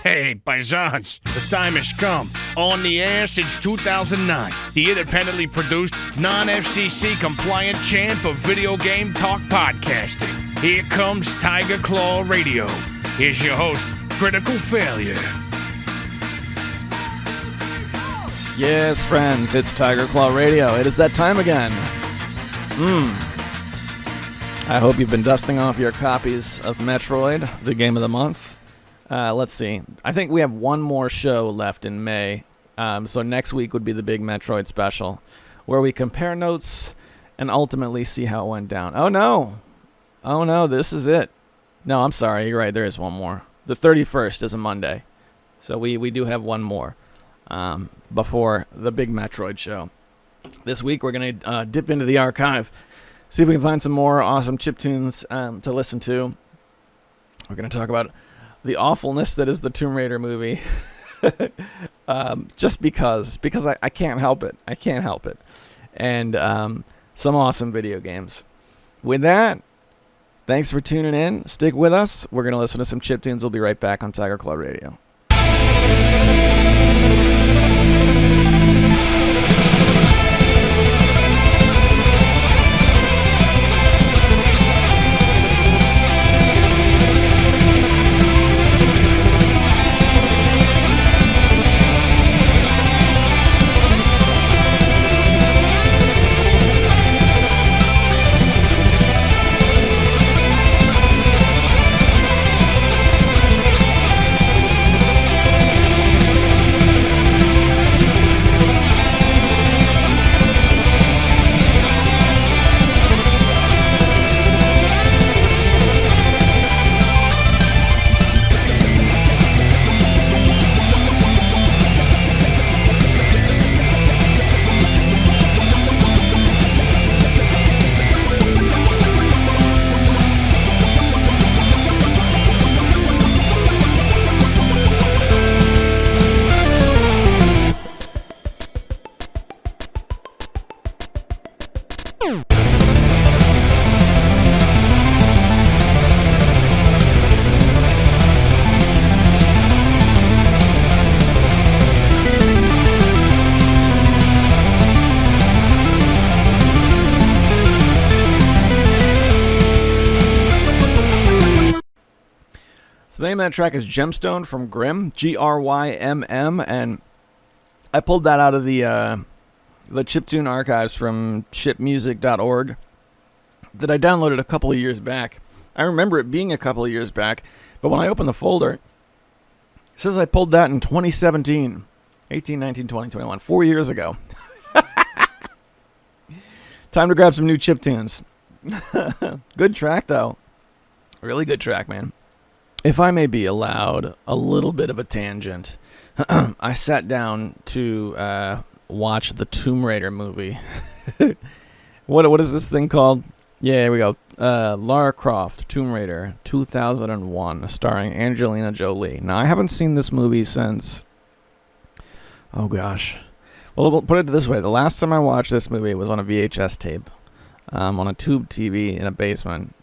Hey, paisans, the time has come. On the air since 2009, the independently produced, non-FCC compliant champ of video game talk podcasting. Here comes Tiger Claw Radio. Here's your host, Critical Failure. Yes, friends, it's Tiger Claw Radio. It is that time again. I hope you've been dusting off your copies of Metroid, the game of the month. Let's see. I think we have one more show left in May. So next week would be the big Metroid special, where we compare notes and ultimately see how it went down. Oh no, this is it. No, I'm sorry, you're right, there is one more. The 31st is a Monday. So we do have one more before the big Metroid show. This week we're going to dip into the archive, see if we can find some more awesome chiptunes to listen to. We're going to talk about the awfulness that is the Tomb Raider movie. Just because I can't help it. I can't help it. And some awesome video games. With that, thanks for tuning in. Stick with us. We're going to listen to some chiptunes. We'll be right back on Tiger Claw Radio. The name of that track is Gemstone from Grimm, G-R-Y-M-M, and I pulled that out of the chiptune archives from shipmusic.org that I downloaded a couple of years back. I remember it being a couple of years back, but when I opened the folder, it says I pulled that in 2017, 18, 19, 20, 21, 4 years ago. Time to grab some new chiptunes. Good track, though. Really good track, man. If I may be allowed a little bit of a tangent, I sat down to watch the Tomb Raider movie. What is this thing called? Yeah, here we go. Lara Croft, Tomb Raider, 2001, starring Angelina Jolie. Now, I haven't seen this movie since... Oh, gosh. Well, we'll put it this way. The last time I watched this movie was on a VHS tape, on a tube TV in a basement.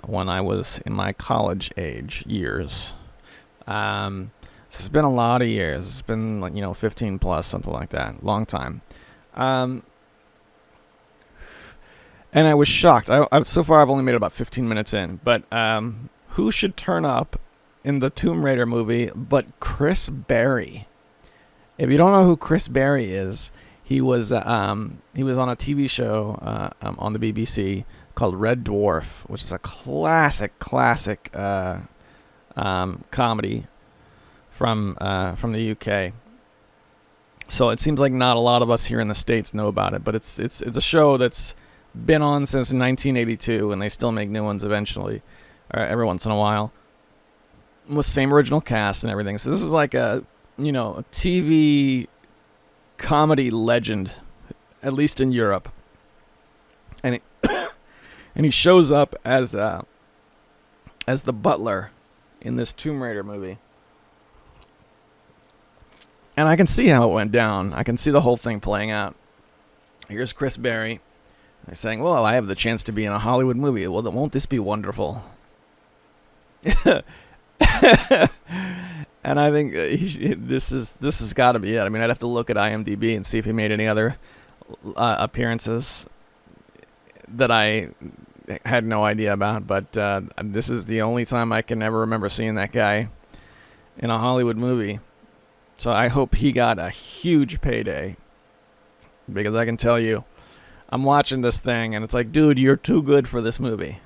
When I was in my college age years. So it's been a lot of years. It's been 15 plus, something like that. Long time. And I was shocked. So far I've only made about 15 minutes in. But who should turn up in the Tomb Raider movie but Chris Berry? If you don't know who Chris Berry is, he was on a TV show on the BBC called Red Dwarf, which is a classic comedy from the UK. So it seems like not a lot of us here in the States know about it, but it's a show that's been on since 1982, and they still make new ones eventually, or every once in a while, with same original cast and everything. So this is like a TV comedy legend, at least in Europe, and he shows up as the butler in this Tomb Raider movie. And I can see how it went down. I can see the whole thing playing out. Here's Chris Berry. They're saying, well, I have the chance to be in a Hollywood movie. Well, won't this be wonderful? And I think this has got to be it. I mean, I'd have to look at IMDb and see if he made any other appearances that I had no idea about. But this is the only time I can ever remember seeing that guy in a Hollywood movie. So I hope he got a huge payday, because I can tell you, I'm watching this thing and it's like, dude, you're too good for this movie.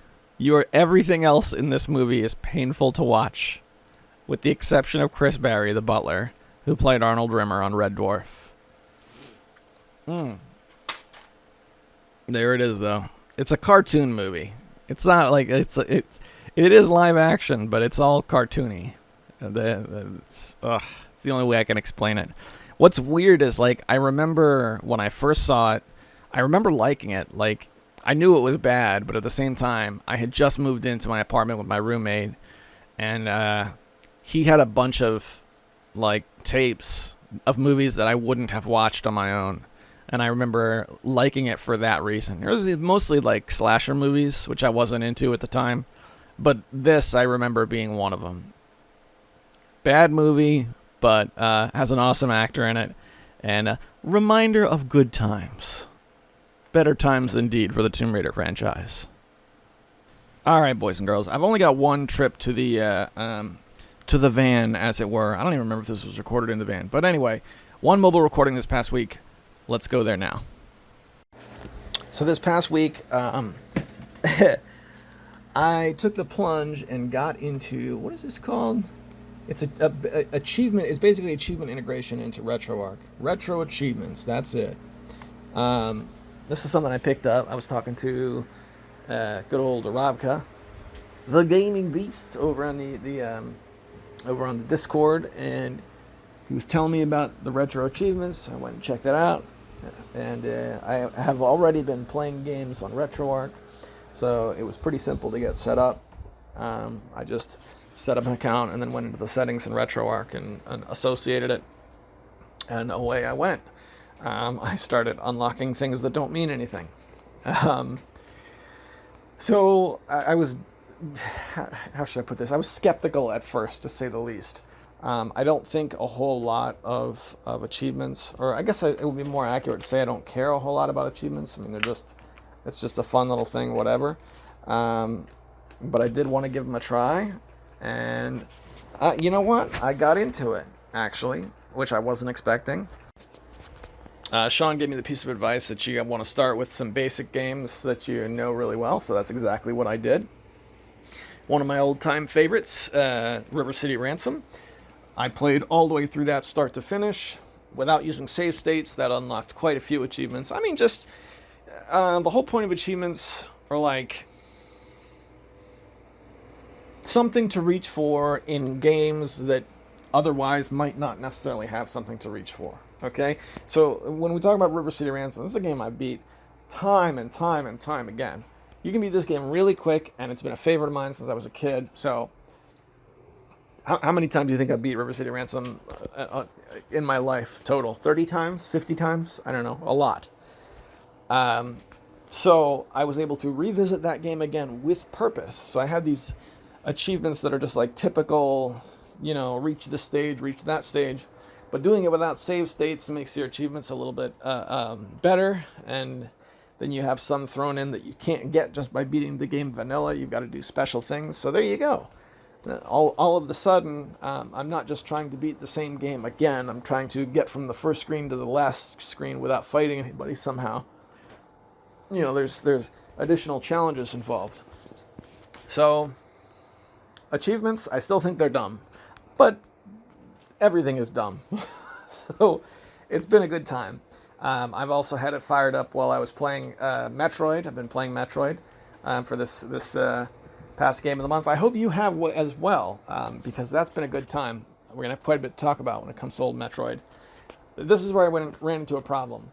Everything else in this movie is painful to watch, with the exception of Chris Barry, the butler, who played Arnold Rimmer on Red Dwarf. There it is, though. It's a cartoon movie. It's not like it is live action, but it's all cartoony. It's the only way I can explain it. What's weird is, like, I remember when I first saw it, I remember liking it. Like, I knew it was bad, but at the same time, I had just moved into my apartment with my roommate, and he had a bunch of, like, tapes of movies that I wouldn't have watched on my own. And I remember liking it for that reason. It was mostly, like, slasher movies, which I wasn't into at the time. But this, I remember being one of them. Bad movie, but has an awesome actor in it. And a reminder of good times. Better times indeed for the Tomb Raider franchise. All right, boys and girls. I've only got one trip to the van, as it were. I don't even remember if this was recorded in the van. But anyway, one mobile recording this past week. Let's go there now. So this past week, I took the plunge and got into, what is this called? It's a achievement. It's basically achievement integration into Retroware. Retro achievements. That's it. This is something I picked up. I was talking to good old Arabka, the gaming beast, over on the Discord, and he was telling me about the retro achievements. I went and checked that out, and I have already been playing games on Retroware, so it was pretty simple to get set up. I just set up an account and then went into the settings in Retroware and associated it, and away I went. I started unlocking things that don't mean anything. So I was, how should I put this? I was skeptical at first, to say the least. I don't think a whole lot of achievements, or I guess it would be more accurate to say I don't care a whole lot about achievements. I mean, it's just a fun little thing, whatever. But I did want to give them a try, and you know what? I got into it, actually, which I wasn't expecting. Sean gave me the piece of advice that you want to start with some basic games that you know really well, so that's exactly what I did. One of my old-time favorites, River City Ransom. I played all the way through that start to finish without using save states. That unlocked quite a few achievements. I mean, just the whole point of achievements are like something to reach for in games that otherwise might not necessarily have something to reach for. Okay? So when we talk about River City Ransom, this is a game I beat time and time and time again. You can beat this game really quick, and it's been a favorite of mine since I was a kid. So how many times do you think I beat River City Ransom in my life total? 30 times? 50 times? I don't know. A lot. So I was able to revisit that game again with purpose. So I had these achievements that are just like typical, reach this stage, reach that stage. But doing it without save states makes your achievements a little bit better. And then you have some thrown in that you can't get just by beating the game vanilla. You've got to do special things. So there you go. All of a sudden, I'm not just trying to beat the same game again. I'm trying to get from the first screen to the last screen without fighting anybody somehow. There's additional challenges involved. So, achievements, I still think they're dumb. But everything is dumb. So, it's been a good time. I've also had it fired up while I was playing Metroid. I've been playing Metroid for this past game of the month. I hope you have as well, because that's been a good time. We're going to have quite a bit to talk about when it comes to old Metroid. This is where I ran into a problem.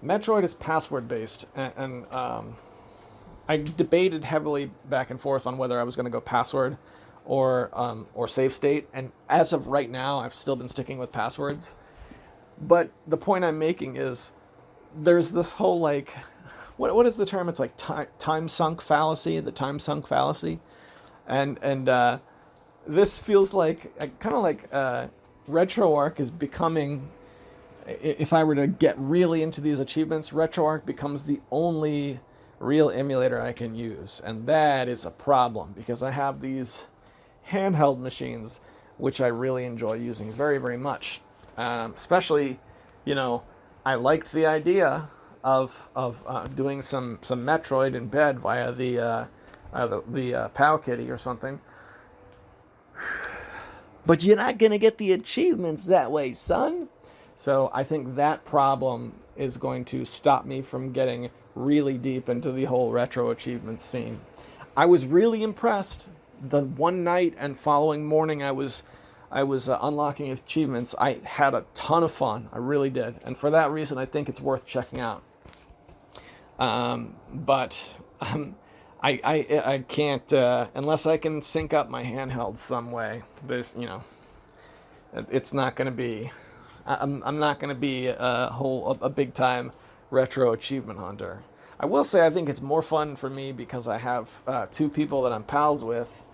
Metroid is password-based, and I debated heavily back and forth on whether I was going to go password or save state, and as of right now, I've still been sticking with passwords. But the point I'm making is there's this whole, like, what is the term? It's like time sunk fallacy, the time sunk fallacy. And this feels like kind of like RetroArch is becoming. If I were to get really into these achievements, RetroArch becomes the only real emulator I can use, and that is a problem because I have these handheld machines which I really enjoy using very, very much. Especially, I liked the idea of doing some Metroid in bed via the POW Kitty or something. But you're not gonna get the achievements that way, son. So I think that problem is going to stop me from getting really deep into the whole retro achievements scene. I was really impressed. The one night and following morning I was unlocking achievements. I had a ton of fun. I really did. And for that reason, I think it's worth checking out. I can't, unless I can sync up my handheld some way, it's not going to be, I'm not going to be a big time retro achievement hunter. I will say I think it's more fun for me because I have two people that I'm pals with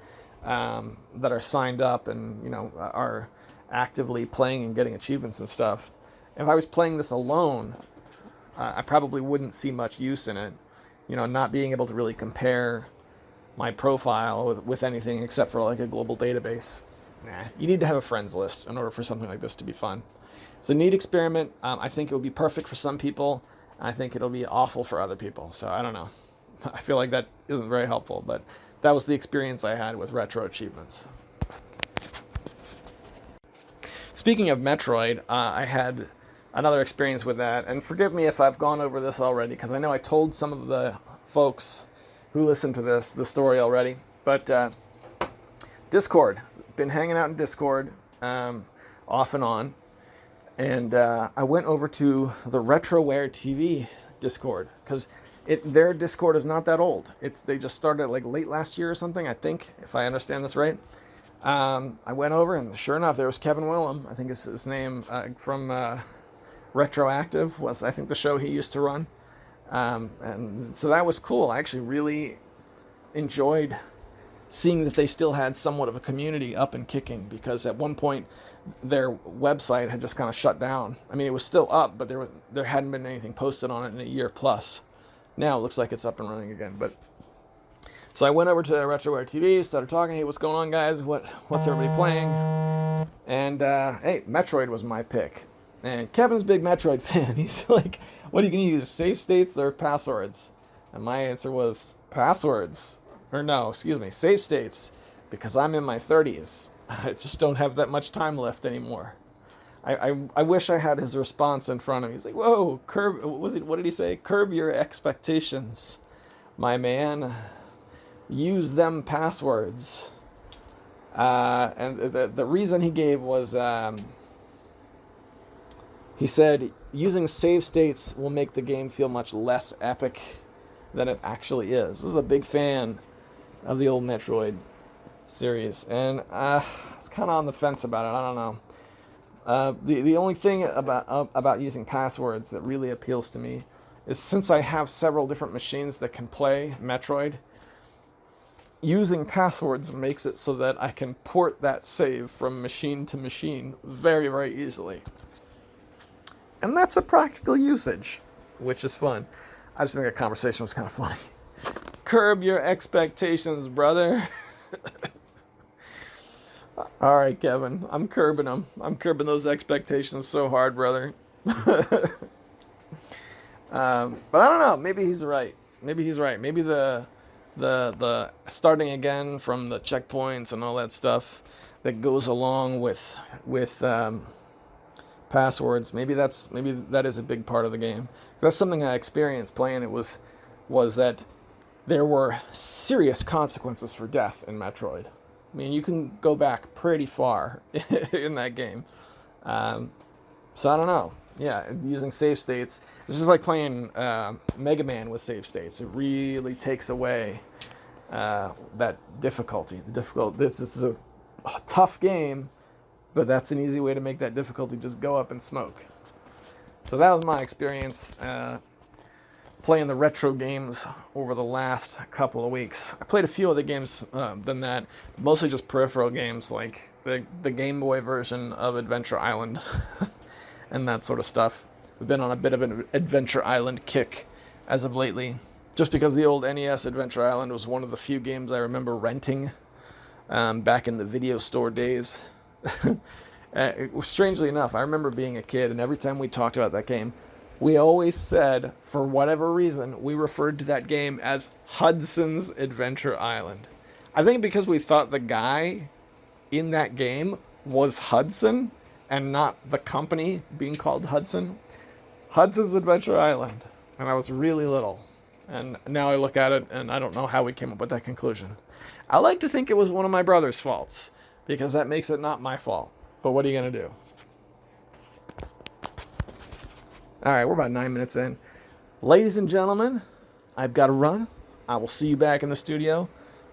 that are signed up and, are actively playing and getting achievements and stuff. If I was playing this alone, I probably wouldn't see much use in it. Not being able to really compare my profile with anything except for like a global database. You need to have a friends list in order for something like this to be fun. It's a neat experiment. I think it would be perfect for some people. I think it'll be awful for other people. So I don't know. I feel like that isn't very helpful, but that was the experience I had with retro achievements. Speaking of Metroid, I had another experience with that, and forgive me if I've gone over this already, because I know I told some of the folks who listen to this the story already, but Discord. Been hanging out in Discord off and on, and I went over to the Retroware TV Discord, because their Discord is not that old. They just started like late last year or something, I think, if I understand this right. I went over, and sure enough, there was Kevin Willem, I think is his name, from Retroactive, was I think the show he used to run. And so that was cool. I actually really enjoyed seeing that they still had somewhat of a community up and kicking, because at one point their website had just kind of shut down. I mean, it was still up, but there hadn't been anything posted on it in a year plus. Now it looks like it's up and running again. But so I went over to Retroware TV, started talking. Hey, what's going on, guys? What's everybody playing? And hey, Metroid was my pick. And Kevin's a big Metroid fan. He's like, what are you going to use, safe states or passwords? And my answer was passwords. Or no, excuse me, safe states. Because I'm in my 30s. I just don't have that much time left anymore. I wish I had his response in front of me. He's like, whoa, what did he say? Curb your expectations, my man. Use them passwords. And the reason he gave was... he said, using save states will make the game feel much less epic than it actually is. This is a big fan of the old Metroid series, and I was kind of on the fence about it. I don't know. The only thing about using passwords that really appeals to me is, since I have several different machines that can play Metroid, using passwords makes it so that I can port that save from machine to machine very, very easily. And that's a practical usage, which is fun. I just think that conversation was kind of funny. Curb your expectations, brother. All right, Kevin. I'm curbing them. I'm curbing those expectations so hard, brother. But I don't know. Maybe he's right. Maybe the starting again from the checkpoints and all that stuff that goes along with passwords. Maybe that is a big part of the game. That's something I experienced playing it was that there were serious consequences for death in Metroid. I mean, you can go back pretty far in that game. So I don't know. Yeah, using save states. It's just like playing Mega Man with save states. It really takes away that difficulty. This is a tough game, but that's an easy way to make that difficulty just go up in smoke. So that was my experience. playing the retro games over the last couple of weeks. I played a few other games than that, mostly just peripheral games like the Game Boy version of Adventure Island and that sort of stuff. We've been on a bit of an Adventure Island kick as of lately, just because the old NES Adventure Island was one of the few games I remember renting back in the video store days. Strangely enough, I remember being a kid, and every time we talked about that game, we always said, for whatever reason, we referred to that game as Hudson's Adventure Island. I think because we thought the guy in that game was Hudson, and not the company being called Hudson. Hudson's Adventure Island. And I was really little. And now I look at it, and I don't know how we came up with that conclusion. I like to think it was one of my brother's faults, because that makes it not my fault. But what are you going to do? Alright, we're about 9 minutes in. Ladies and gentlemen, I've got to run. I will see you back in the studio.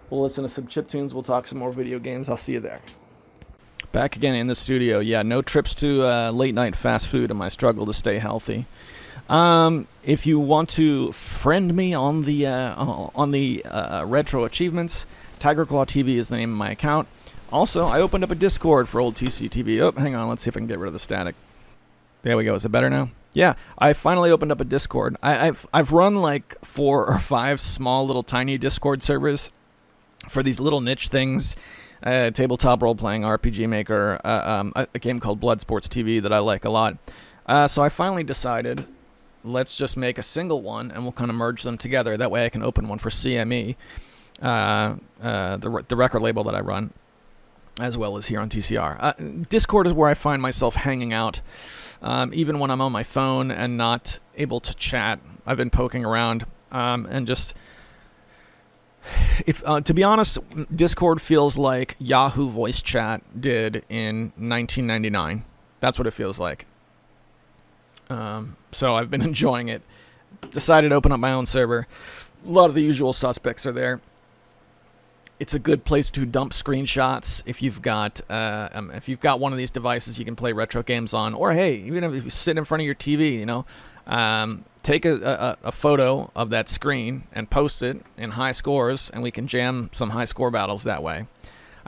We'll listen to some chiptunes. We'll talk some more video games. I'll see you there. Back again in the studio. Yeah, no trips to late-night fast food in my struggle to stay healthy. If you want to friend me on the retro achievements, Tiger Claw TV is the name of my account. Also, I opened up a Discord for old TCTV. Oh, hang on. Let's see if I can get rid of the static. There we go. Is it better now? Yeah, I finally opened up a Discord. I've run like 4 or 5 small little tiny Discord servers for these little niche things. Tabletop role-playing, RPG Maker, a game called Blood Sports TV that I like a lot. So I finally decided, let's just make a single one, and we'll kind of merge them together. That way I can open one for CME, the record label that I run, as well as here on TCR. Discord is where I find myself hanging out, even when I'm on my phone and not able to chat. I've been poking around, and just... to be honest, Discord feels like Yahoo Voice Chat did in 1999. That's what it feels like. So I've been enjoying it. Decided to open up my own server. A lot of the usual suspects are there. It's a good place to dump screenshots if you've got one of these devices you can play retro games on. Or hey, even if you sit in front of your TV, take a photo of that screen and post it in high scores, and we can jam some high score battles that way.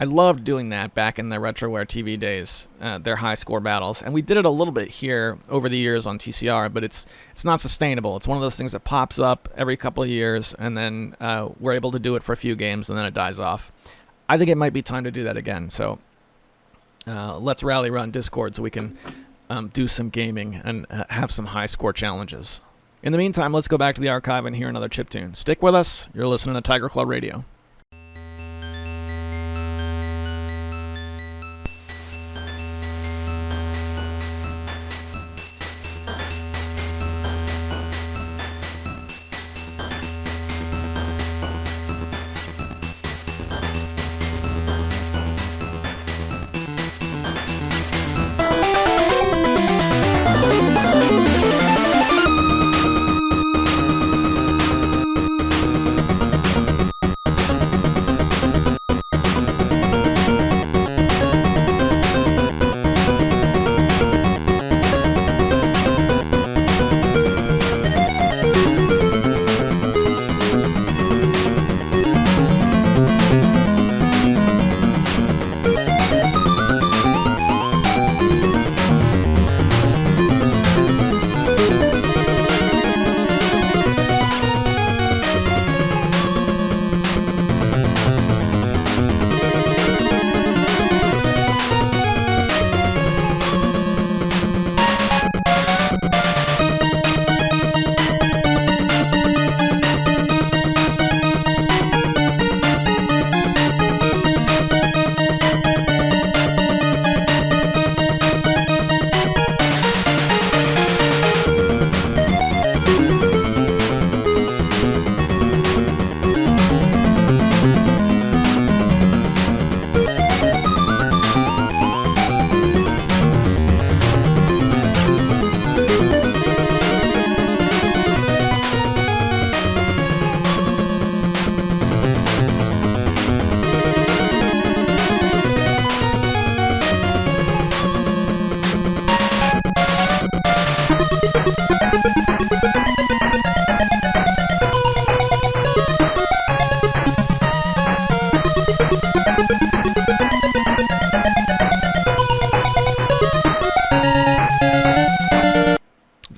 I loved doing that back in the Retroware TV days, their high score battles. And we did it a little bit here over the years on TCR, but it's not sustainable. It's one of those things that pops up every couple of years, and then we're able to do it for a few games, and then it dies off. I think it might be time to do that again. So let's rally around Discord so we can do some gaming and have some high score challenges. In the meantime, let's go back to the archive and hear another chiptune. Stick with us. You're listening to Tiger Claw Radio.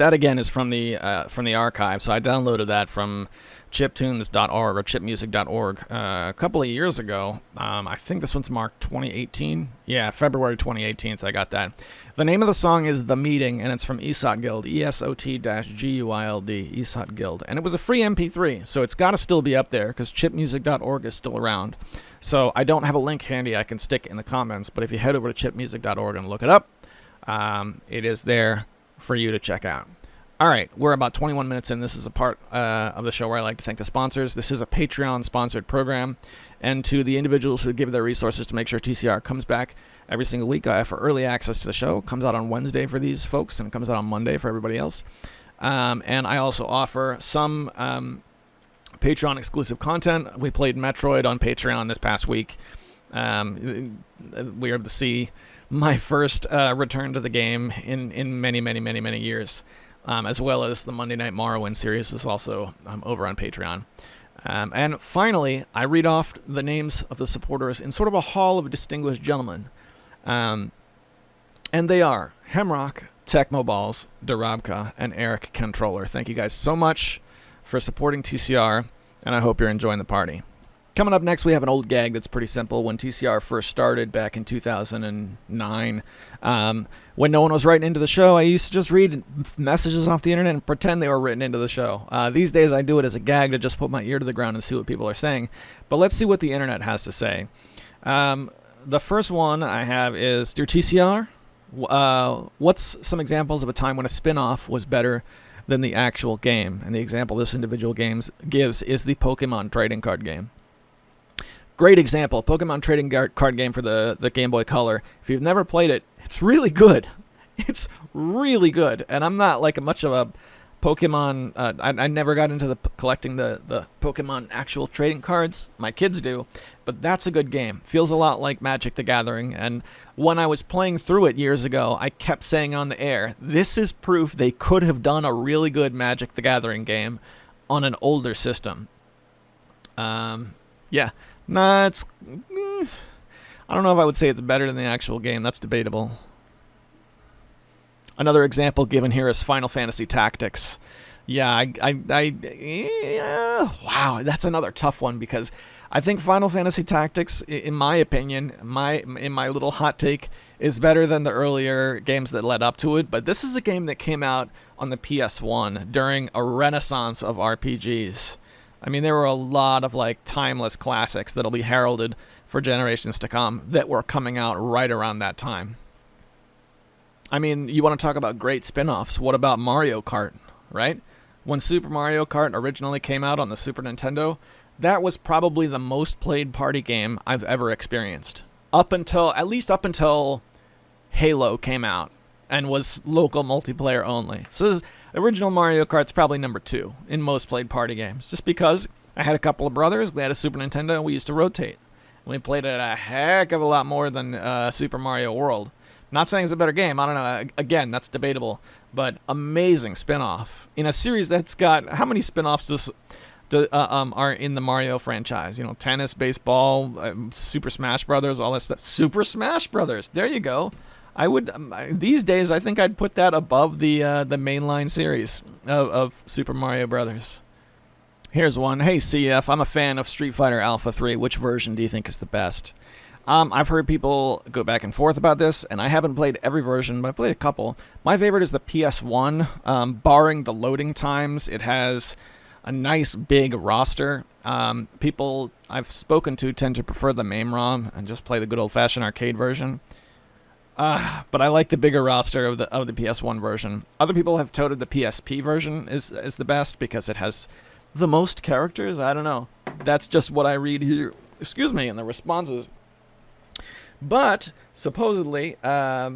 that again is from the archive. So I downloaded that from chiptunes.org or chipmusic.org a couple of years ago. I think this one's marked 2018. Yeah, February 2018. I got that. The name of the song is The Meeting, and it's from ESOT Guild, ESOT-GUILD, ESOT Guild. And it was a free MP3, so it's got to still be up there because chipmusic.org is still around. So I don't have a link handy I can stick in the comments, but if you head over to chipmusic.org and look it up, it is there for you to check out. All right, we're about 21 minutes in. This is a part of the show where I like to thank the sponsors. This is a Patreon-sponsored program, and to the individuals who give their resources to make sure TCR comes back every single week, I offer early access to the show. It comes out on Wednesday for these folks, and it comes out on Monday for everybody else. And I also offer some Patreon-exclusive content. We played Metroid on Patreon this past week. We were able to see my first return to the game in many, many, many, many years. As well as the Monday Night Morrowind series is also over on Patreon. And finally, I read off the names of the supporters in sort of a hall of distinguished gentlemen. And they are Hemrock, Tecmoballs, Darabka, and Eric Controller. Thank you guys so much for supporting TCR, and I hope you're enjoying the party. Coming up next, we have an old gag that's pretty simple. When TCR first started back in 2009, when no one was writing into the show, I used to just read messages off the internet and pretend they were written into the show. These days, I do it as a gag to just put my ear to the ground and see what people are saying. But let's see what the internet has to say. The first one I have is, Dear TCR, what's some examples of a time when a spin-off was better than the actual game? And the example this individual gives is the Pokemon trading card game. Great example, Pokemon trading card game for the Game Boy Color. If you've never played it, it's really good. It's really good. And I'm not like much of a Pokemon, I never got into collecting the Pokemon actual trading cards. My kids do. But that's a good game. Feels a lot like Magic the Gathering. And when I was playing through it years ago, I kept saying on the air, this is proof they could have done a really good Magic the Gathering game on an older system. Yeah. Nah, I don't know if I would say it's better than the actual game. That's debatable. Another example given here is Final Fantasy Tactics. Yeah, wow, that's another tough one because I think Final Fantasy Tactics, in my opinion, in my little hot take, is better than the earlier games that led up to it. But this is a game that came out on the PS1 during a renaissance of RPGs. I mean, there were a lot of like timeless classics that'll be heralded for generations to come that were coming out right around that time. I mean, you want to talk about great spin-offs. What about Mario Kart, right? When Super Mario Kart originally came out on the Super Nintendo, that was probably the most played party game I've ever experienced. At least up until Halo came out and was local multiplayer only. So this original Mario Kart's probably number 2 in most played party games, just because I had a couple of brothers, we had a Super Nintendo, and we used to rotate. We played it a heck of a lot more than Super Mario World. Not saying it's a better game, I don't know, again, that's debatable, but amazing spin-off. In a series that's got, how many spin-offs are in the Mario franchise? You know, tennis, baseball, Super Smash Brothers, all that stuff. Super Smash Brothers, there you go. I would these days I think I'd put that above the mainline series of Super Mario Brothers. Here's one. Hey CF, I'm a fan of Street Fighter Alpha 3. Which version do you think is the best? I've heard people go back and forth about this, and I haven't played every version, but I've played a couple. My favorite is the PS1. Barring the loading times, it has a nice big roster. People I've spoken to tend to prefer the MAME ROM and just play the good old-fashioned arcade version. But I like the bigger roster of the PS1 version. Other people have touted the PSP version is the best because it has the most characters. I don't know. That's just what I read here. Excuse me, in the responses. But supposedly, I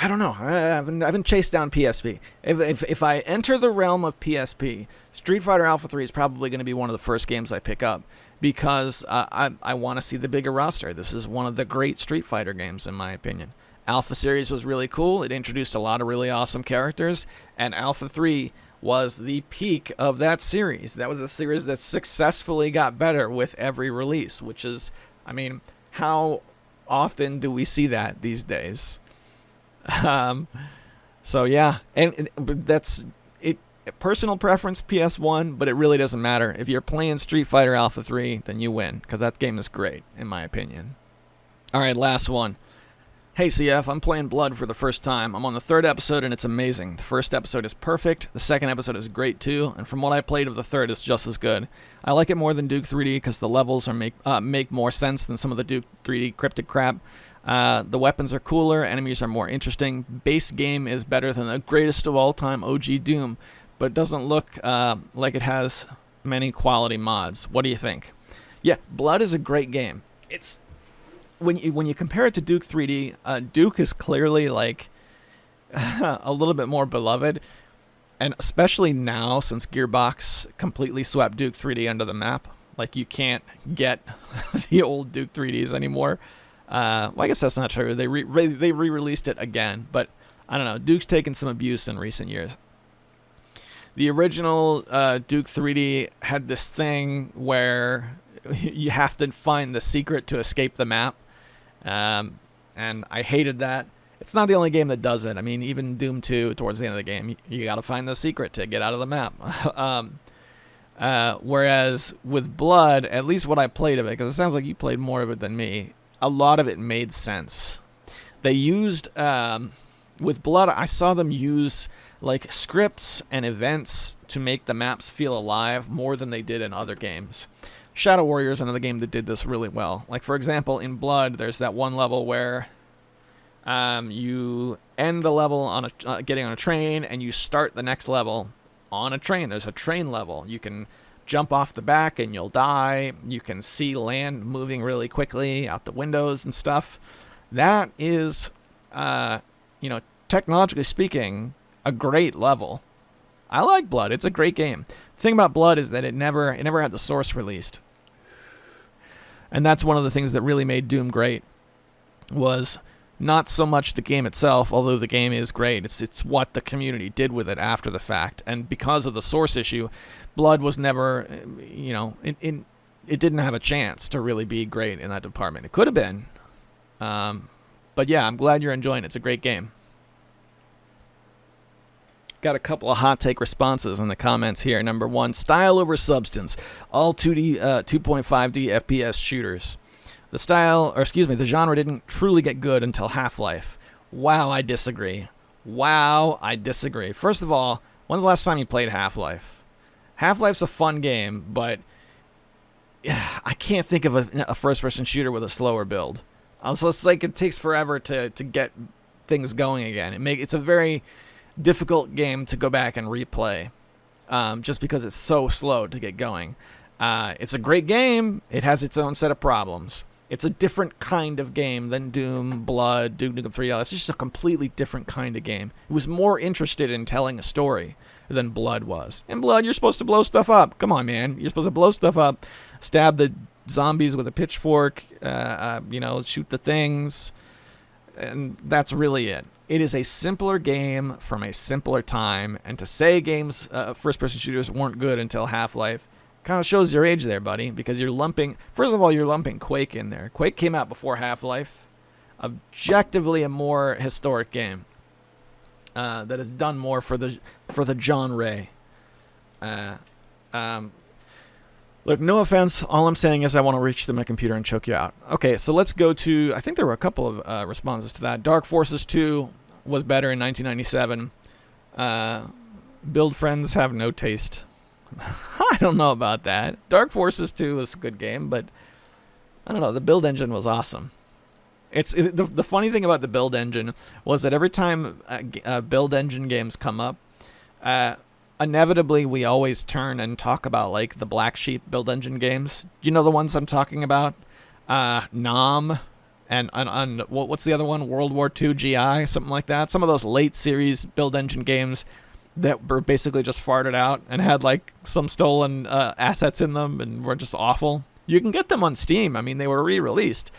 don't know. I haven't chased down PSP. If I enter the realm of PSP, Street Fighter Alpha 3 is probably going to be one of the first games I pick up because I want to see the bigger roster. This is one of the great Street Fighter games, in my opinion. Alpha series was really cool. It introduced a lot of really awesome characters, and Alpha 3 was the peak of that series. That was a series that successfully got better with every release, which is, I mean, how often do we see that these days? So yeah, but that's it. Personal preference, PS1, but it really doesn't matter. If you're playing Street Fighter Alpha 3, then you win, because that game is great, in my opinion. All right, last one. Hey CF, I'm playing Blood for the first time. I'm on the 3rd episode and it's amazing. The first episode is perfect, the 2nd episode is great too, and from what I played of the 3rd, it's just as good. I like it more than Duke 3D because the levels make more sense than some of the Duke 3D cryptic crap. The weapons are cooler, enemies are more interesting. Base game is better than the greatest of all time OG Doom, but it doesn't look like it has many quality mods. What do you think? Yeah, Blood is a great game. It's when you compare it to Duke 3D, Duke is clearly like a little bit more beloved, and especially now since Gearbox completely swept Duke 3D under the map. Like you can't get the old Duke 3Ds anymore. Well, I guess that's not true. They re-released it again, but I don't know. Duke's taken some abuse in recent years. The original Duke 3D had this thing where you have to find the secret to escape the map, and I hated that. It's not the only game that does it. I mean, even Doom 2, towards the end of the game, you got to find the secret to get out of the map. Whereas with Blood, at least what I played of it, because it sounds like you played more of it than me, a lot of it made sense. They used, with Blood, I saw them use like scripts and events to make the maps feel alive more than they did in other games. Shadow Warrior is another game that did this really well. Like, for example, in Blood, there's that one level where you end the level on getting on a train, and you start the next level on a train. There's a train level. You can jump off the back and you'll die. You can see land moving really quickly out the windows and stuff. That is, technologically speaking, a great level. I like Blood. It's a great game. The thing about Blood is that it never had the source released. And that's one of the things that really made Doom great, was not so much the game itself, although the game is great. It's what the community did with it after the fact. And because of the source issue, Blood was never, it didn't have a chance to really be great in that department. It could have been. But yeah, I'm glad you're enjoying it. It's a great game. Got a couple of hot take responses in the comments here. Number 1, style over substance. All 2D, 2.5D FPS shooters. The genre didn't truly get good until Half-Life. Wow, I disagree. First of all, when's the last time you played Half-Life? Half-Life's a fun game, but I can't think of a first-person shooter with a slower build. Also, it's like it takes forever to get things going again. It's a very difficult game to go back and replay, just because it's so slow to get going. It's a great game. It has its own set of problems. It's a different kind of game than Doom, Blood, Duke Nukem 3D. It's just a completely different kind of game. It was more interested in telling a story than Blood was. In Blood, you're supposed to blow stuff up. Come on, man. You're supposed to blow stuff up, stab the zombies with a pitchfork, shoot the things, and that's really it. It is a simpler game from a simpler time, and to say games, first-person shooters weren't good until Half-Life, kind of shows your age there, buddy, because you're lumping Quake in there. Quake came out before Half-Life, objectively a more historic game that has done more for the genre. Look, no offense. All I'm saying is I want to reach through my computer and choke you out. Okay, so let's go to, I think there were a couple of responses to that. Dark Forces 2 was better in 1997. Build friends have no taste. I don't know about that. Dark Forces 2 was a good game, but I don't know. The build engine was awesome. The funny thing about the build engine was that every time build engine games come up, inevitably we always turn and talk about like the black sheep build engine games. Do you know the ones I'm talking about? Nom and what's the other one? World War II GI, something like that. Some of those late series build engine games that were basically just farted out and had like some stolen assets in them and were just awful. You can get them on Steam. I mean, they were re-released.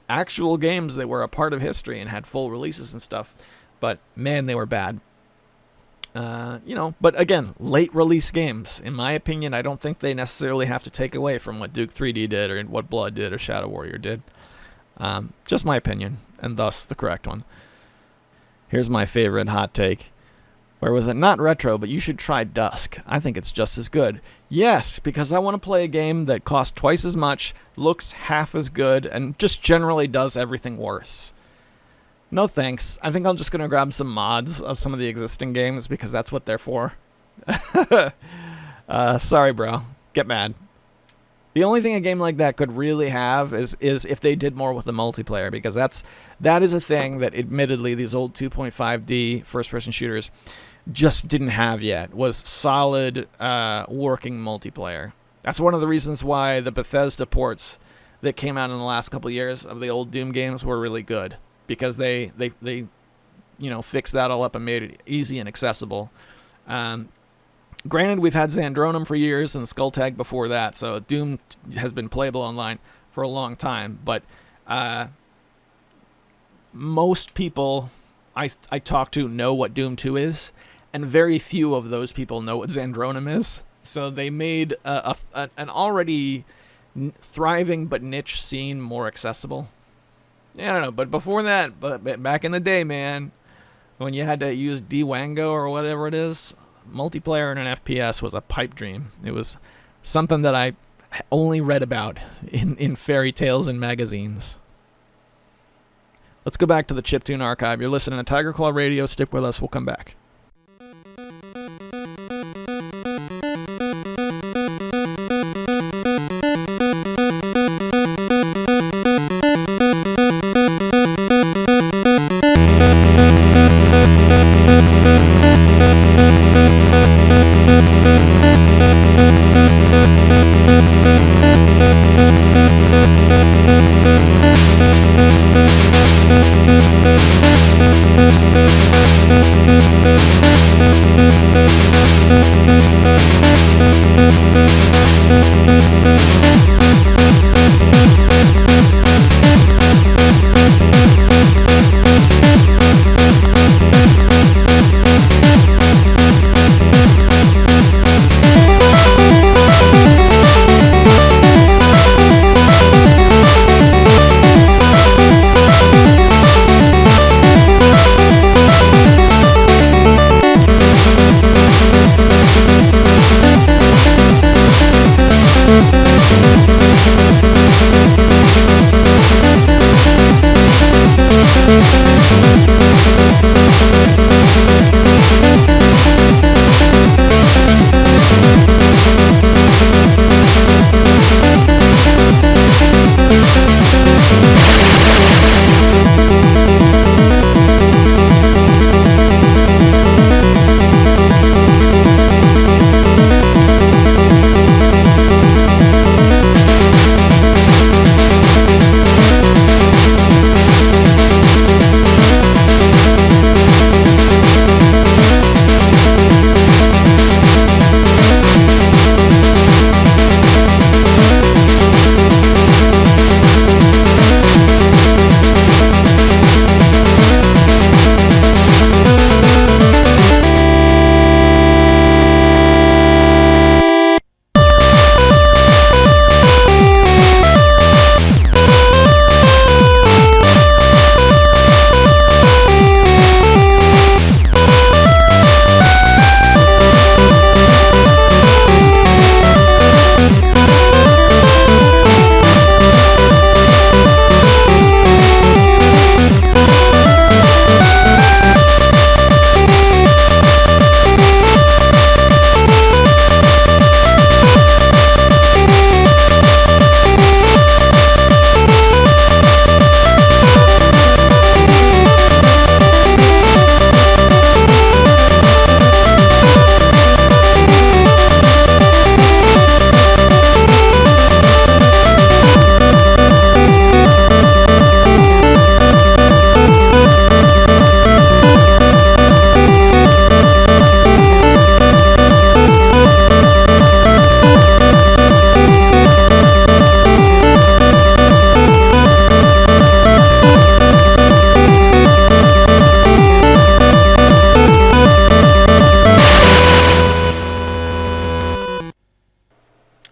Actual games that were a part of history and had full releases and stuff. But man, they were bad. But again, late release games. In my opinion, I don't think they necessarily have to take away from what Duke 3D did or what Blood did or Shadow Warrior did. Just my opinion, and thus the correct one. Here's my favorite hot take. Where was it? Not Retro, but you should try Dusk. I think it's just as good. Yes, because I want to play a game that costs twice as much, looks half as good, and just generally does everything worse. No thanks. I think I'm just going to grab some mods of some of the existing games because that's what they're for. Sorry, bro. Get mad. The only thing a game like that could really have is if they did more with the multiplayer, because that is a thing that admittedly these old 2.5D first-person shooters just didn't have yet, was solid working multiplayer. That's one of the reasons why the Bethesda ports that came out in the last couple of years of the old Doom games were really good, because they fixed that all up and made it easy and accessible. Granted, we've had Xandronum for years and Skulltag before that, so Doom has been playable online for a long time. But most people I talk to know what Doom 2 is, and very few of those people know what Xandronum is. So they made an already thriving but niche scene more accessible. Yeah, I don't know, but before that, but back in the day, man, when you had to use D-Wango or whatever it is, multiplayer in an FPS was a pipe dream. It was something that I only read about in fairy tales and magazines. Let's go back to the Chiptune archive. You're listening to Tiger Claw Radio. Stick with us. We'll come back.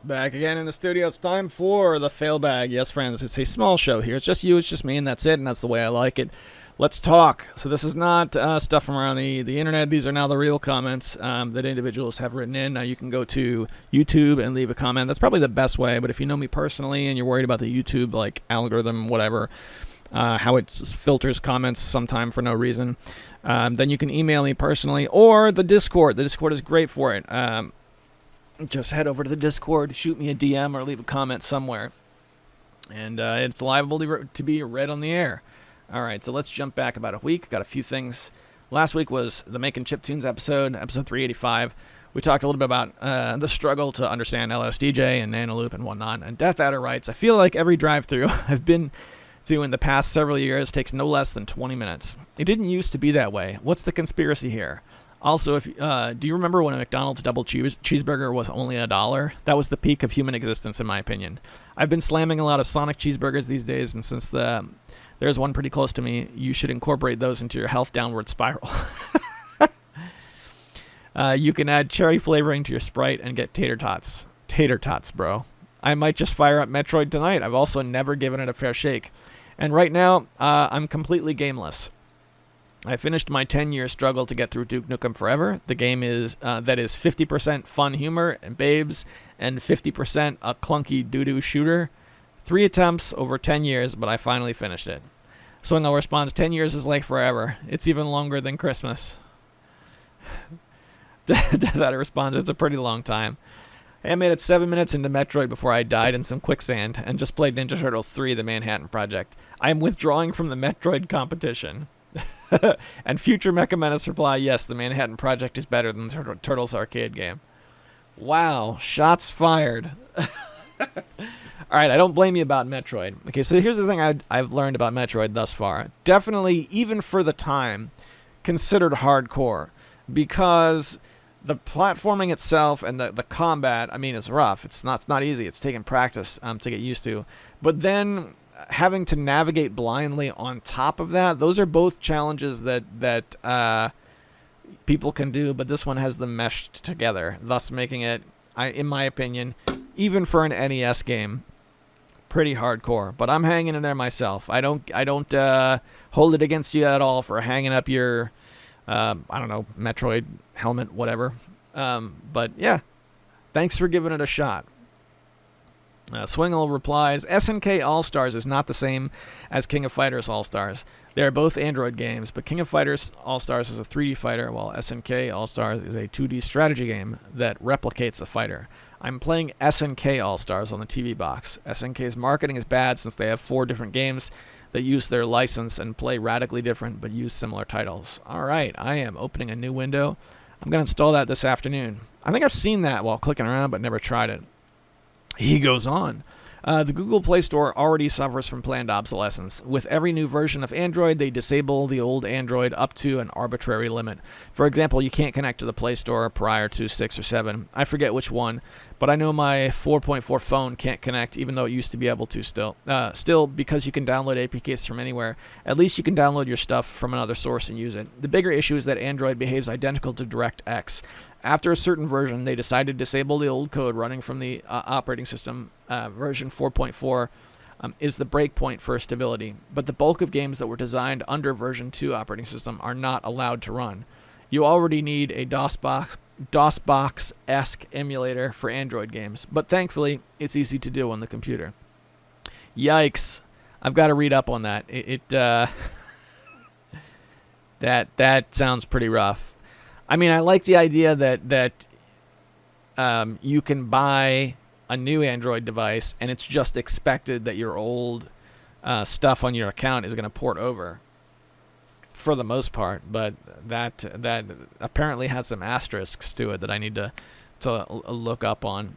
Back again in the studio. It's time for the fail bag. Yes, friends, it's a small show here. It's just you, it's just me, and that's it, and that's the way I like it. Let's talk. So this is not stuff from around the internet. These are now the real comments that individuals have written in. Now you can go to YouTube and leave a comment. That's probably the best way. But if you know me personally and you're worried about the YouTube like algorithm, whatever, how it filters comments sometime for no reason, then you can email me personally or the Discord. The Discord is great for it. Just head over to the Discord, shoot me a DM, or leave a comment somewhere, and it's liable to be read on the air. All right, so let's jump back about a week. Got a few things. Last week was the Making Chiptunes episode 385. We talked a little bit about the struggle to understand LSDJ and Nanoloop and whatnot. And Death Adder writes, I feel like every drive-through I've been through in the past several years takes no less than 20 minutes. It didn't used to be that way. What's the conspiracy here? Also, if do you remember when a McDonald's double cheeseburger was only $1? That was the peak of human existence, in my opinion. I've been slamming a lot of Sonic cheeseburgers these days, and since there's one pretty close to me, you should incorporate those into your health downward spiral. You can add cherry flavoring to your Sprite and get tater tots. Tater tots, bro. I might just fire up Metroid tonight. I've also never given it a fair shake. And right now, I'm completely gameless. I finished my 10-year struggle to get through Duke Nukem Forever. The game is that is 50% fun humor and babes and 50% a clunky doo-doo shooter. 3 attempts over 10 years, but I finally finished it. Swingle responds, 10 years is like forever. It's even longer than Christmas. That responds, it's a pretty long time. I made it 7 minutes into Metroid before I died in some quicksand and just played Ninja Turtles 3, The Manhattan Project. I am withdrawing from the Metroid competition. And future Mecha Menace reply, yes, The Manhattan Project is better than the Turtles arcade game. Wow, shots fired. All right, I don't blame you about Metroid. Okay, so here's the thing I've learned about Metroid thus far. Definitely, even for the time, considered hardcore. Because the platforming itself and the combat, I mean, is rough. It's not easy. It's taken practice to get used to. But then having to navigate blindly on top of that, those are both challenges that people can do, but this one has them meshed together, thus making it, in my opinion, even for an NES game, pretty hardcore. But I'm hanging in there myself. I don't hold it against you at all for hanging up your I don't know, Metroid helmet, whatever. But yeah, thanks for giving it a shot. Swingle replies, SNK All-Stars is not the same as King of Fighters All-Stars. They are both Android games, but King of Fighters All-Stars is a 3D fighter, while SNK All-Stars is a 2D strategy game that replicates a fighter. I'm playing SNK All-Stars on the TV box. SNK's marketing is bad since they have 4 different games that use their license and play radically different but use similar titles. Alright, I am opening a new window. I'm going to install that this afternoon. I think I've seen that while clicking around but never tried it. He goes on. The Google Play Store already suffers from planned obsolescence. With every new version of Android, they disable the old Android up to an arbitrary limit. For example, you can't connect to the Play Store prior to 6 or 7. I forget which one, but I know my 4.4 phone can't connect, even though it used to be able to still. Still, because you can download APKs from anywhere, at least you can download your stuff from another source and use it. The bigger issue is that Android behaves identical to DirectX. After a certain version, they decided to disable the old code running from the operating system. Version 4.4 is the breakpoint for stability, but the bulk of games that were designed under version 2 operating system are not allowed to run. You already need a DOSBox-esque emulator for Android games, but thankfully, it's easy to do on the computer. Yikes. I've got to read up on that. That sounds pretty rough. I mean, I like the idea that you can buy a new Android device and it's just expected that your old stuff on your account is going to port over for the most part, but that apparently has some asterisks to it that I need to look up on.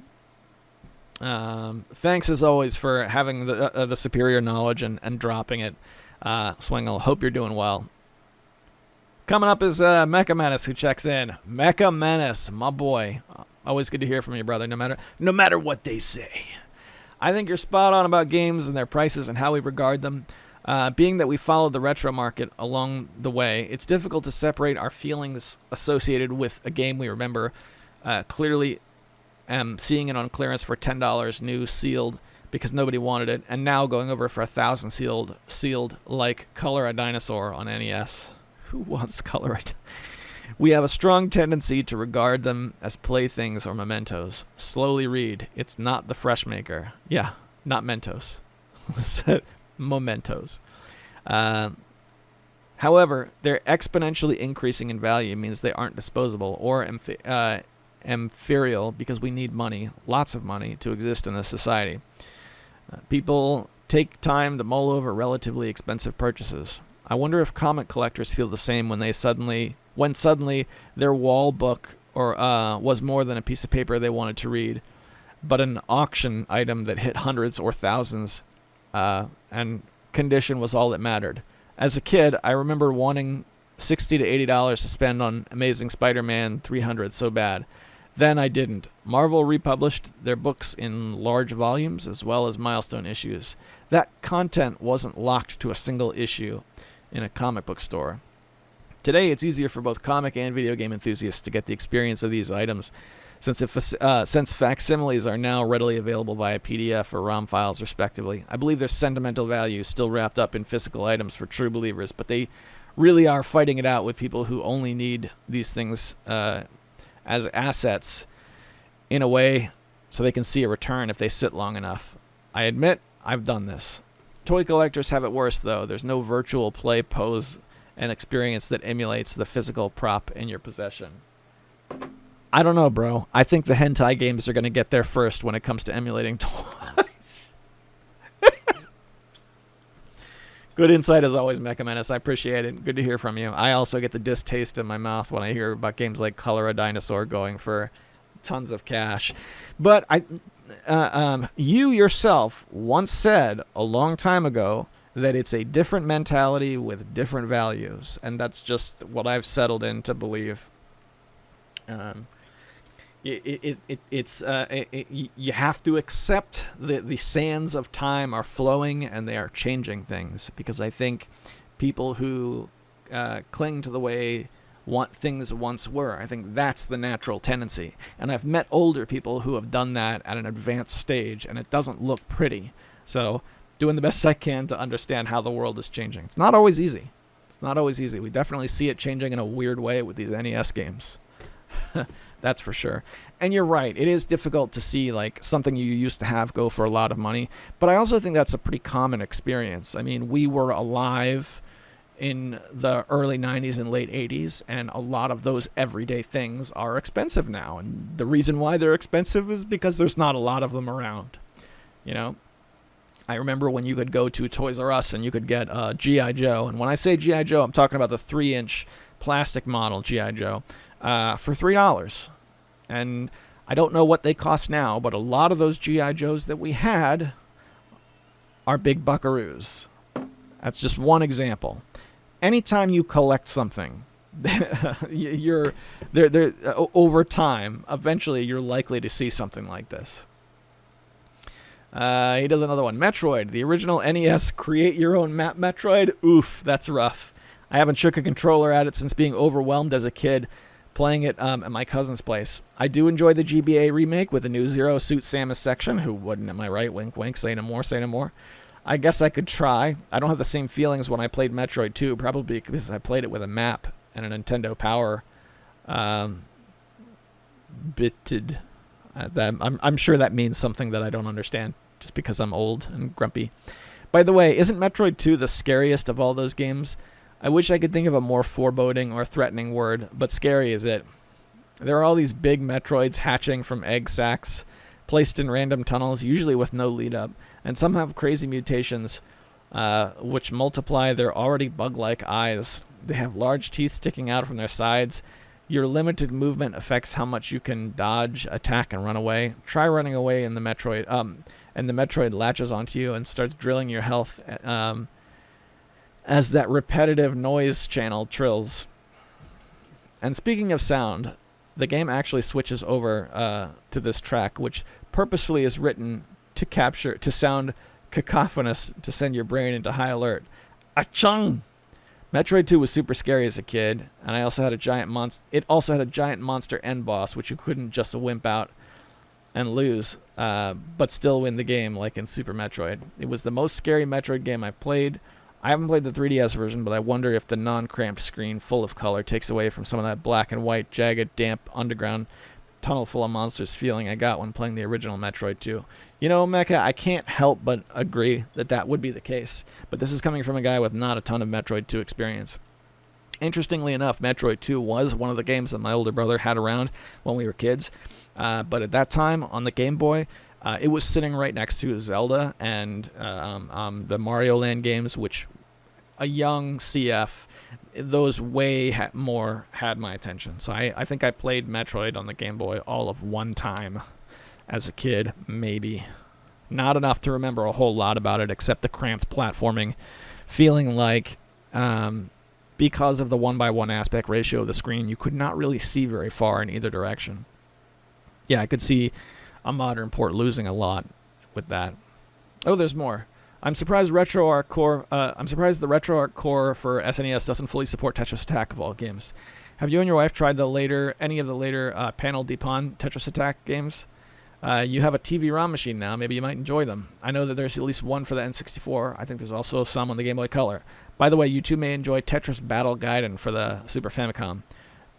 Thanks as always for having the superior knowledge and dropping it, Swingle. Hope you're doing well. Coming up is Mecha Menace, who checks in. Mecha Menace, my boy. Always good to hear from you, brother, no matter what they say. I think you're spot on about games and their prices and how we regard them. Being that we followed the retro market along the way, it's difficult to separate our feelings associated with a game we remember. Clearly, seeing it on clearance for $10 new, sealed, because nobody wanted it, and now going over for 1,000 sealed like Color a Dinosaur on NES. Who wants Color a We have a strong tendency to regard them as playthings or mementos. Slowly read. It's not the fresh maker. Yeah, not Mentos. Mementos. However, their exponentially increasing in value means they aren't disposable or ephemeral because we need money, lots of money, to exist in this society. People take time to mull over relatively expensive purchases. I wonder if comic collectors feel the same when suddenly their wall book was more than a piece of paper they wanted to read, but an auction item that hit hundreds or thousands, and condition was all that mattered. As a kid, I remember wanting $60 to $80 to spend on Amazing Spider-Man 300 so bad. Then I didn't. Marvel republished their books in large volumes as well as milestone issues. That content wasn't locked to a single issue in a comic book store. Today, it's easier for both comic and video game enthusiasts to get the experience of these items, since facsimiles are now readily available via PDF or ROM files, respectively. I believe there's sentimental value still wrapped up in physical items for true believers, but they really are fighting it out with people who only need these things as assets in a way so they can see a return if they sit long enough. I admit I've done this. Toy collectors have it worse, though. There's no virtual play, pose, and experience that emulates the physical prop in your possession. I don't know, bro. I think the hentai games are going to get there first when it comes to emulating toys. Good insight as always, Mecha Menace. I appreciate it. Good to hear from you. I also get the distaste in my mouth when I hear about games like Color a Dinosaur going for tons of cash. But you yourself once said a long time ago that it's a different mentality with different values, and that's just what I've settled in to believe. You have to accept that the sands of time are flowing and they are changing things, because I think people who cling to the way things once were, I think that's the natural tendency. And I've met older people who have done that at an advanced stage, and it doesn't look pretty. So doing the best I can to understand how the world is changing. It's not always easy. We definitely see it changing in a weird way with these NES games. That's for sure. And you're right. It is difficult to see like something you used to have go for a lot of money. But I also think that's a pretty common experience. I mean, we were alive in the early 90s and late 80s, and a lot of those everyday things are expensive now. And the reason why they're expensive is because there's not a lot of them around. You know? I remember when you could go to Toys R Us and you could get G.I. Joe. And when I say G.I. Joe, I'm talking about the 3-inch plastic model G.I. Joe. For $3. And I don't know what they cost now, but a lot of those G.I. Joes that we had are big buckaroos. That's just one example. Anytime you collect something, you're over time, eventually you're likely to see something like this. He does another one. Metroid, the original NES create your own map Metroid. Oof, that's rough. I haven't shook a controller at it since being overwhelmed as a kid playing it at my cousin's place. I do enjoy the GBA remake with the new Zero Suit Samus section. Who wouldn't, am I right? Wink, wink, say no more, say no more. I guess I could try. I don't have the same feelings when I played Metroid 2, probably because I played it with a map and a Nintendo Power bitted. I'm sure that means something that I don't understand, just because I'm old and grumpy. By the way, isn't Metroid 2 the scariest of all those games? I wish I could think of a more foreboding or threatening word, but scary is it. There are all these big Metroids hatching from egg sacs, placed in random tunnels, usually with no lead up, and some have crazy mutations which multiply their already bug-like eyes. They have large teeth sticking out from their sides. Your limited movement affects how much you can dodge, attack, and run away. Try running away in the Metroid, and the Metroid latches onto you and starts drilling your health as that repetitive noise channel trills. And speaking of sound, the game actually switches over to this track, which purposefully is written to sound cacophonous to send your brain into high alert. Achung! Metroid 2 was super scary as a kid, and it also had a giant monster end boss, which you couldn't just wimp out and lose, but still win the game, like in Super Metroid. It was the most scary Metroid game I've played. I haven't played the 3DS version, but I wonder if the non-cramped screen full of color takes away from some of that black and white, jagged, damp, underground, tunnel full of monsters feeling I got when playing the original Metroid 2. You know, Mecha, I can't help but agree that that would be the case, but this is coming from a guy with not a ton of Metroid 2 experience. Interestingly enough, Metroid 2 was one of the games that my older brother had around when we were kids, but at that time on the Game Boy, it was sitting right next to Zelda and the Mario Land games, which a young CF, those way more had my attention. So I think I played Metroid on the Game Boy all of one time as a kid, maybe. Not enough to remember a whole lot about it, except the cramped platforming, feeling like because of the 1:1 aspect ratio of the screen, you could not really see very far in either direction. Yeah, I could see a modern port losing a lot with that. Oh, there's more. I'm surprised the Retroware core for SNES doesn't fully support Tetris Attack of all games. Have you and your wife tried any of the later Panel Depon Tetris Attack games? You have a TV-ROM machine now. Maybe you might enjoy them. I know that there's at least one for the N64. I think there's also some on the Game Boy Color. By the way, you two may enjoy Tetris Battle Gaiden for the Super Famicom.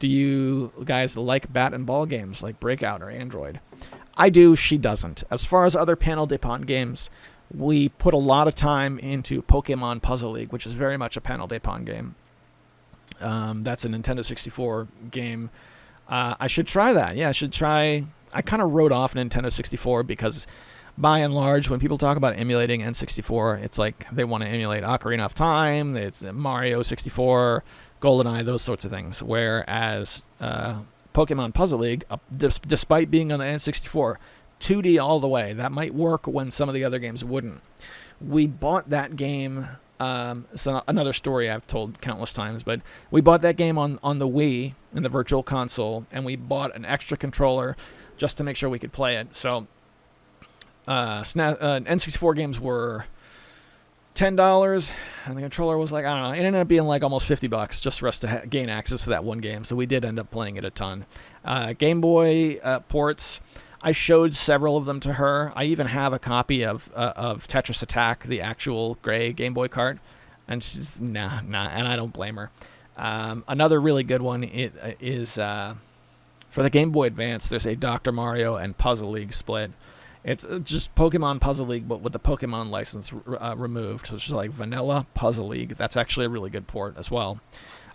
Do you guys like bat and ball games like Breakout or Android? I do, she doesn't. As far as other Panel Depon games, we put a lot of time into Pokemon Puzzle League, which is very much a Panel Depon game. That's a Nintendo 64 game. I should try that. Yeah, I should try. I kind of wrote off Nintendo 64 because, by and large, when people talk about emulating N64, it's like they want to emulate Ocarina of Time, it's Mario 64, GoldenEye, those sorts of things. Whereas Pokemon Puzzle League, despite being on the N64, 2D all the way. That might work when some of the other games wouldn't. We bought that game. It's another story I've told countless times, but we bought that game on the Wii in the Virtual Console, and we bought an extra controller just to make sure we could play it. So N64 games were $10, and the controller was like, I don't know, it ended up being like almost $50 just for us to gain access to that one game. So we did end up playing it a ton. Game Boy ports. I showed several of them to her. I even have a copy of Tetris Attack, the actual gray Game Boy Kart, and she's nah, and I don't blame her. Another really good one is for the Game Boy Advance. There's a Dr. Mario and Puzzle League split. It's just Pokemon Puzzle League, but with the Pokemon license removed. So it's just like vanilla Puzzle League. That's actually a really good port as well.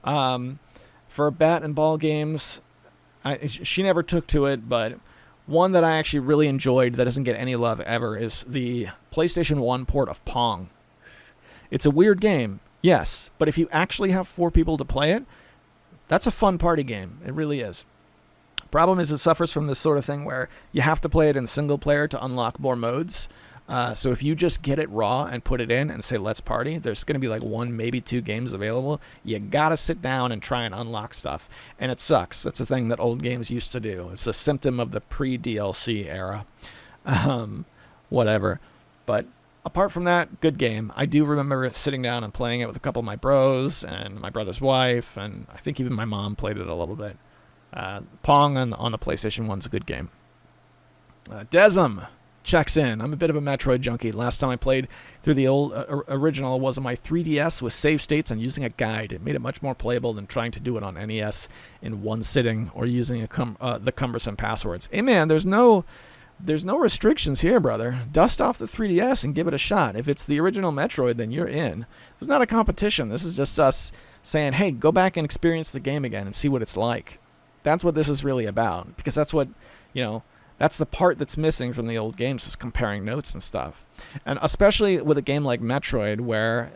For bat and ball games, she never took to it, but one that I actually really enjoyed that doesn't get any love ever is the PlayStation 1 port of Pong. It's a weird game, yes, but if you actually have 4 people to play it, that's a fun party game. It really is. Problem is it suffers from this sort of thing where you have to play it in single player to unlock more modes. So if you just get it raw and put it in and say, let's party, there's going to be like 1, maybe 2 games available. You got to sit down and try and unlock stuff. And it sucks. That's a thing that old games used to do. It's a symptom of the pre-DLC era. Whatever. But apart from that, good game. I do remember sitting down and playing it with a couple of my bros and my brother's wife, and I think even my mom played it a little bit. Pong on the PlayStation 1's a good game. Desm checks in. I'm a bit of a Metroid junkie. Last time I played through the old original was on my 3DS with save states and using a guide. It made it much more playable than trying to do it on NES in one sitting or using the cumbersome passwords. Hey man, there's no restrictions here, brother. Dust off the 3DS and give it a shot. If it's the original Metroid, then you're in. This is not a competition. This is just us saying, hey, go back and experience the game again and see what it's like. That's what this is really about, because that's what, that's the part that's missing from the old games, is comparing notes and stuff. And especially with a game like Metroid, where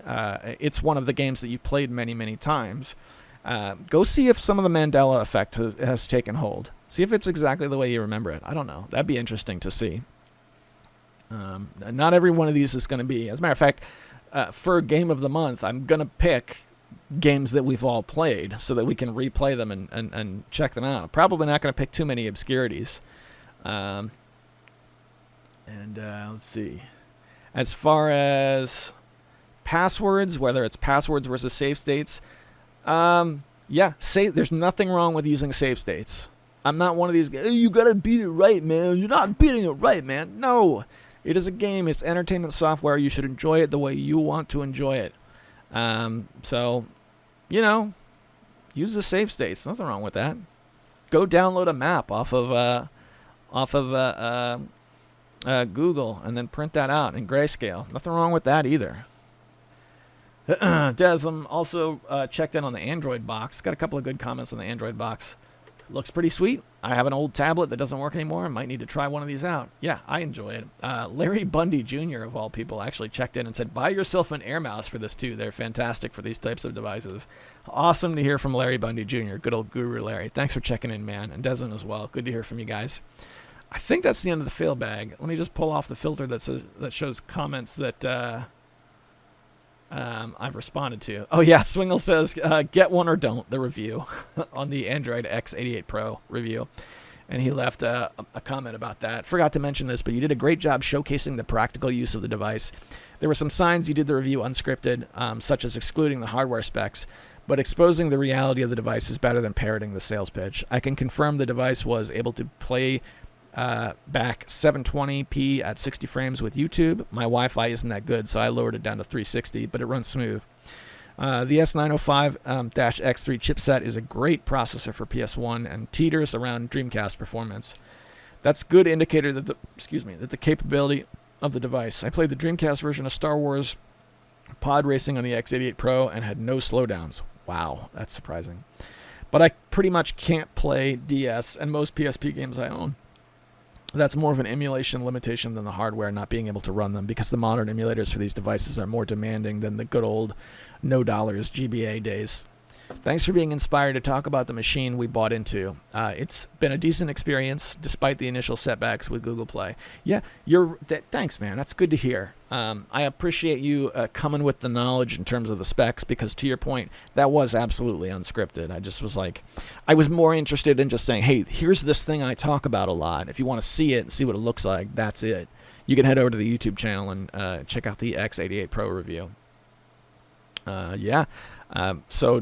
it's one of the games that you played many, many times, go see if some of the Mandela effect has taken hold. See if it's exactly the way you remember it. I don't know. That'd be interesting to see. Not every one of these is going to be. As a matter of fact, for Game of the Month, I'm going to pick games that we've all played so that we can replay them and check them out. Probably not going to pick too many obscurities. Let's see. As far as passwords, whether it's passwords versus save states, there's nothing wrong with using save states. I'm not one of these guys, you gotta beat it right, man. You're not beating it right, man. No. It is a game. It's entertainment software. You should enjoy it the way you want to enjoy it. So, use the save states. Nothing wrong with that. Go download a map off of Google and then print that out in grayscale. Nothing wrong with that either. Desm also checked in on the Android box. Got a couple of good comments on the Android box. Looks pretty sweet. I have an old tablet that doesn't work anymore. I might need to try one of these out. Yeah, I enjoy it. Larry Bundy Jr., of all people, actually checked in and said, buy yourself an Air Mouse for this, too. They're fantastic for these types of devices. Awesome to hear from Larry Bundy Jr., good old guru Larry. Thanks for checking in, man. And Desmond as well. Good to hear from you guys. I think that's the end of the fail bag. Let me just pull off the filter that shows comments that I've responded to. Oh, yeah, Swingle says, get one or don't, the review on the Android X88 Pro review. And he left a comment about that. Forgot to mention this, but you did a great job showcasing the practical use of the device. There were some signs you did the review unscripted, such as excluding the hardware specs, but exposing the reality of the device is better than parroting the sales pitch. I can confirm the device was able to play back 720p at 60 frames with YouTube. My Wi-Fi isn't that good, so I lowered it down to 360, but it runs smooth. The S905-X3 chipset is a great processor for PS1 and teeters around Dreamcast performance. That's good indicator that the capability of the device. I played the Dreamcast version of Star Wars Pod Racing on the X88 Pro and had no slowdowns. Wow, that's surprising. But I pretty much can't play DS and most PSP games I own. That's more of an emulation limitation than the hardware not being able to run them, because the modern emulators for these devices are more demanding than the good old no dollars GBA days. Thanks for being inspired to talk about the machine we bought into. It's been a decent experience despite the initial setbacks with Google Play. Yeah, thanks, man. That's good to hear. I appreciate you coming with the knowledge in terms of the specs, because to your point, that was absolutely unscripted. I just was like, I was more interested in just saying, hey, here's this thing I talk about a lot. If you want to see it and see what it looks like, that's it. You can head over to the YouTube channel and check out the X88 Pro review. So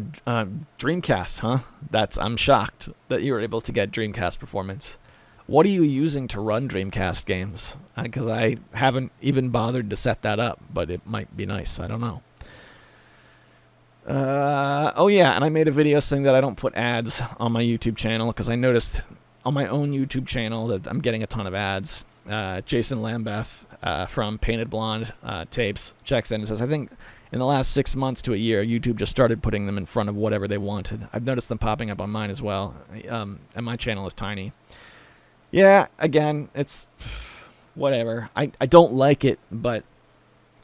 Dreamcast, huh? I'm shocked that you were able to get Dreamcast performance. What are you using to run Dreamcast games? Because I haven't even bothered to set that up, but it might be nice. I don't know. And I made a video saying that I don't put ads on my YouTube channel, because I noticed on my own YouTube channel that I'm getting a ton of ads. Jason Lambeth from Painted Blonde Tapes checks in and says, I think in the last 6 months to a year, YouTube just started putting them in front of whatever they wanted. I've noticed them popping up on mine as well, and my channel is tiny. Yeah, again, it's whatever. I don't like it, but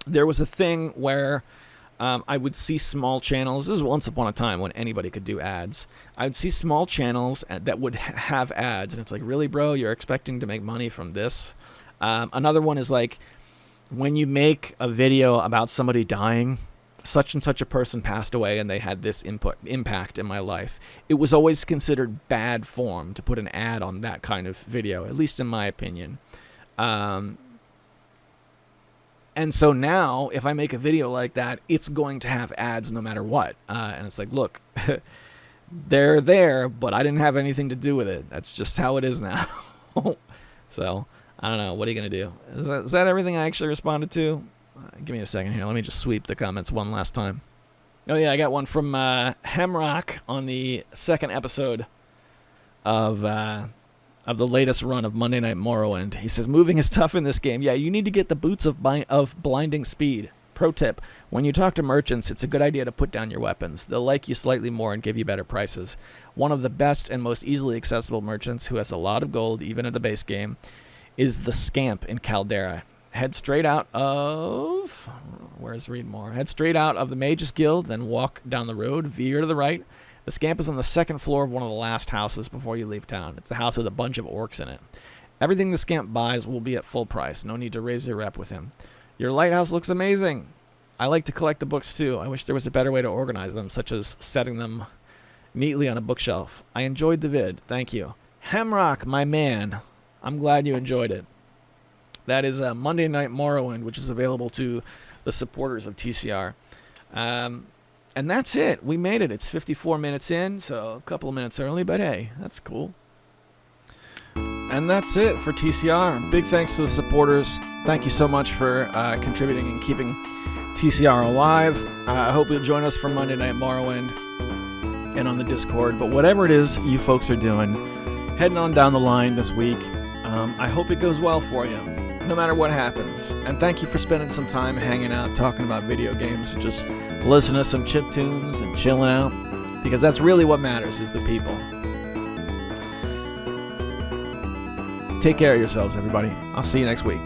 there was a thing where I would see small channels. This is once upon a time when anybody could do ads. I would see small channels that would have ads, and it's like, really, bro? You're expecting to make money from this? Another one is like, when you make a video about somebody dying, such and such a person passed away and they had this impact in my life, it was always considered bad form to put an ad on that kind of video, at least in my opinion. And so now, if I make a video like that, it's going to have ads no matter what. And it's like, look, they're there, but I didn't have anything to do with it. That's just how it is now. So, I don't know. What are you going to do? Is that everything I actually responded to? Give me a second here. Let me just sweep the comments one last time. Oh, yeah, I got one from Hemrock on the second episode of the latest run of Monday Night Morrowind. He says, moving is tough in this game. Yeah, you need to get the boots of blinding speed. Pro tip, when you talk to merchants, it's a good idea to put down your weapons. They'll like you slightly more and give you better prices. One of the best and most easily accessible merchants who has a lot of gold, even at the base game, is the Scamp in Caldera. Head straight out of... Where's Read More? Head straight out of the Mages Guild, then walk down the road, veer to the right. The Scamp is on the second floor of one of the last houses before you leave town. It's the house with a bunch of orcs in it. Everything the Scamp buys will be at full price. No need to raise your rep with him. Your lighthouse looks amazing. I like to collect the books too. I wish there was a better way to organize them, such as setting them neatly on a bookshelf. I enjoyed the vid. Thank you. Hemrock, my man. I'm glad you enjoyed it. That is Monday Night Morrowind, which is available to the supporters of TCR. And that's it. We made it. It's 54 minutes in, so a couple of minutes early, but hey, that's cool. And that's it for TCR. Big thanks to the supporters. Thank you so much for contributing and keeping TCR alive. I hope you'll join us for Monday Night Morrowind and on the Discord. But whatever it is you folks are doing, heading on down the line this week, I hope it goes well for you, no matter what happens. And thank you for spending some time hanging out, talking about video games, and just listening to some chiptunes and chilling out, because that's really what matters, is the people. Take care of yourselves, everybody. I'll see you next week.